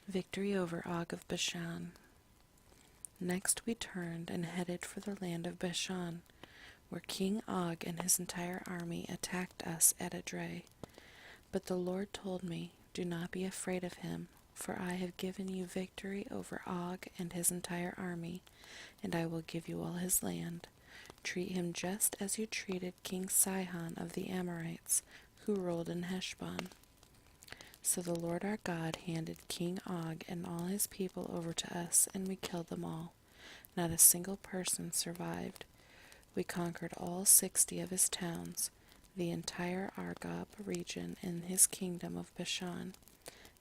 Victory over Og of Bashan. Next we turned and headed for the land of Bashan, where King Og and his entire army attacked us at Edrei. But the Lord told me, "Do not be afraid of him, for I have given you victory over Og and his entire army, and I will give you all his land. Treat him just as you treated King Sihon of the Amorites, who ruled in Heshbon." So the Lord our God handed King Og and all his people over to us, and we killed them all. Not a single person survived. We conquered all 60 of his towns, the entire Argob region and his kingdom of Bashan.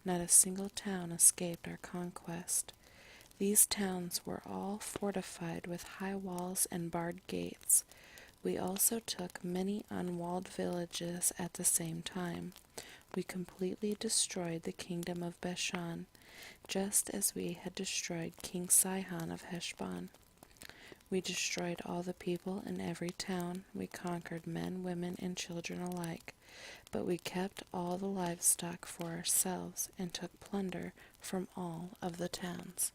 Not a single town escaped our conquest. These towns were all fortified with high walls and barred gates. We also took many unwalled villages at the same time. We completely destroyed the kingdom of Bashan, just as we had destroyed King Sihon of Heshbon. We destroyed all the people in every town. We conquered men, women, and children alike. But we kept all the livestock for ourselves and took plunder from all of the towns.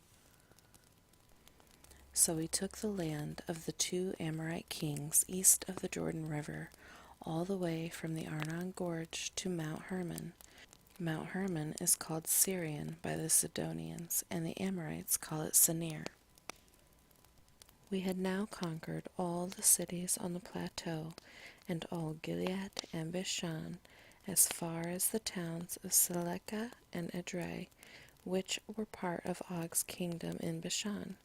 So we took the land of the 2 Amorite kings east of the Jordan River, all the way from the Arnon Gorge to Mount Hermon. Mount Hermon is called Syrian by the Sidonians, and the Amorites call it Senir. We had now conquered all the cities on the plateau, and all Gilead and Bashan, as far as the towns of Seleka and Edrei, which were part of Og's kingdom in Bashan.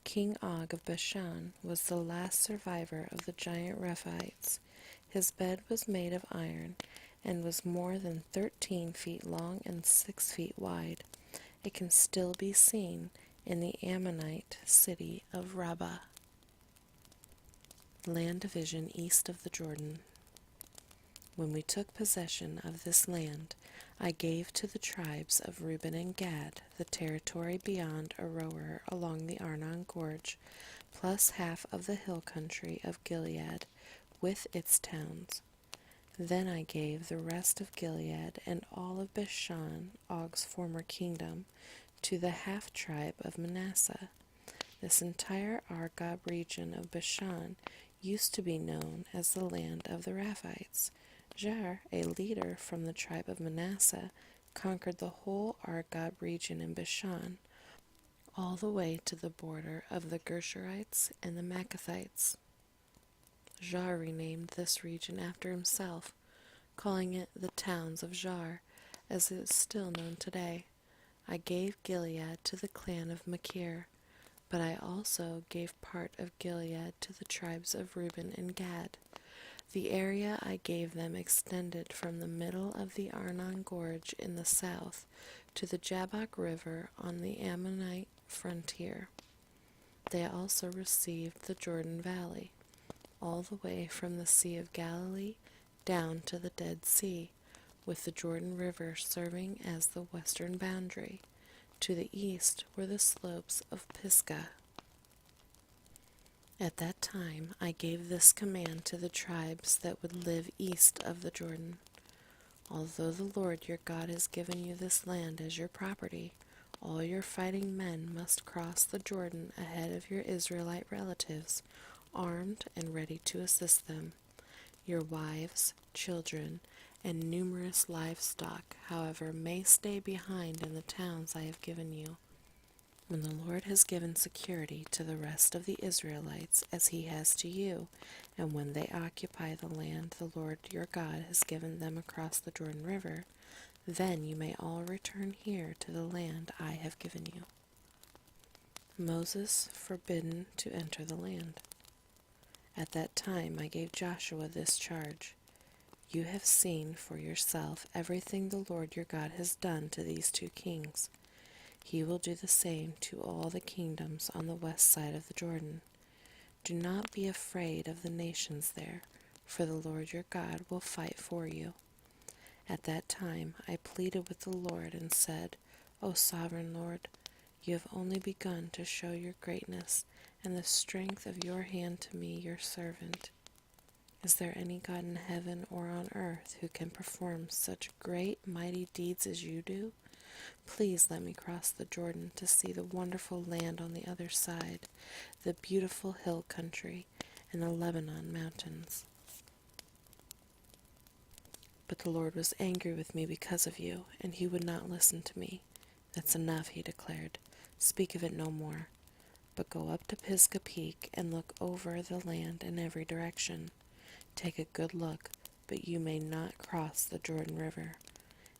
King Og of Bashan was the last survivor of the giant Rephaites. His bed was made of iron, and was more than 13 feet long and 6 feet wide. It can still be seen in the Ammonite city of Rabbah. Land division east of the Jordan. When we took possession of this land, I gave to the tribes of Reuben and Gad the territory beyond Aroer along the Arnon Gorge, plus half of the hill country of Gilead, with its towns. Then I gave the rest of Gilead and all of Bashan, Og's former kingdom, to the half-tribe of Manasseh. This entire Argob region of Bashan used to be known as the land of the Rephaites. Jair, a leader from the tribe of Manasseh, conquered the whole Argob region in Bashan, all the way to the border of the Gershurites and the Maccathites. Jair renamed this region after himself, calling it the towns of Jair, as it is still known today. I gave Gilead to the clan of Machir, but I also gave part of Gilead to the tribes of Reuben and Gad. The area I gave them extended from the middle of the Arnon Gorge in the south to the Jabbok River on the Ammonite frontier. They also received the Jordan Valley, all the way from the Sea of Galilee down to the Dead Sea, with the Jordan River serving as the western boundary. To the east were the slopes of Pisgah. At that time I gave this command to the tribes that would live east of the Jordan. Although the Lord your God has given you this land as your property, all your fighting men must cross the Jordan ahead of your Israelite relatives, armed and ready to assist them. Your wives, children, and numerous livestock, however, may stay behind in the towns I have given you. When the Lord has given security to the rest of the Israelites as he has to you, and when they occupy the land the Lord your God has given them across the Jordan River, then you may all return here to the land I have given you. Moses forbidden to enter the land. At that time I gave Joshua this charge: You have seen for yourself everything the Lord your God has done to these 2 kings. He will do the same to all the kingdoms on the west side of the Jordan. Do not be afraid of the nations there, for the Lord your God will fight for you. At that time I pleaded with the Lord and said, O sovereign Lord, you have only begun to show your greatness and the strength of your hand to me, your servant. Is there any God in heaven or on earth who can perform such great, mighty deeds as you do? Please let me cross the Jordan to see the wonderful land on the other side, the beautiful hill country, and the Lebanon mountains." But the Lord was angry with me because of you, and he would not listen to me. "That's enough," he declared. "Speak of it no more. But go up to Pisgah Peak and look over the land in every direction. Take a good look, but you may not cross the Jordan River.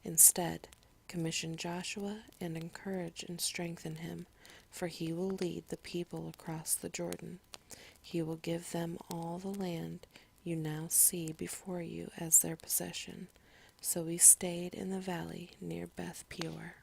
Instead, commission Joshua and encourage and strengthen him, for he will lead the people across the Jordan. He will give them all the land you now see before you as their possession." So we stayed in the valley near Beth Peor.